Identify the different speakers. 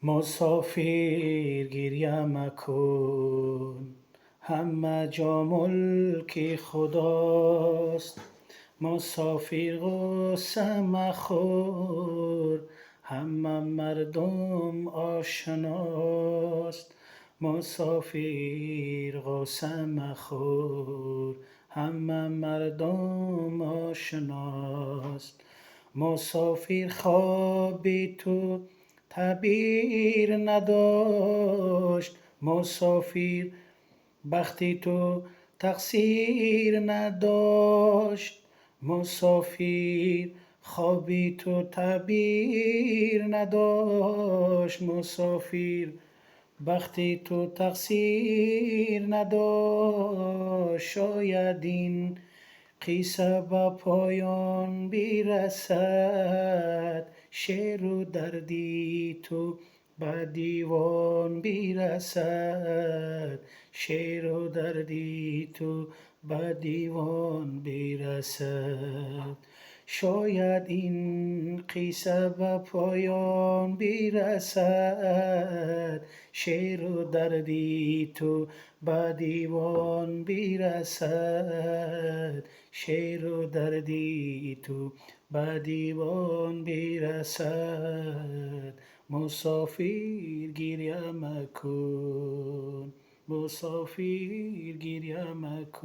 Speaker 1: مسافر گریه مکن، همه جا ملک خداست. مسافر غصه مخور، همه مردم آشناست. مسافر غصه مخور، همه مردم آشناست. مسافر خواب تو تعبیر نداشت، مسافر بختی تو تقصیر نداشت. مسافر خوابی تو تعبیر نداشت، مسافر بختی تو تقصیر نداشت. شاید این قصه به پایان برسد، شعر و دردی تو به دیوان برسد. شعر و دردی تو به دیوان برسد. شاید این قصه به پایان برسد، شعر و دردی تو به دیوان برسد. شعر و دردی تو به دیوان برسد. مسافر گریه مکن، مسافر گریه مکن.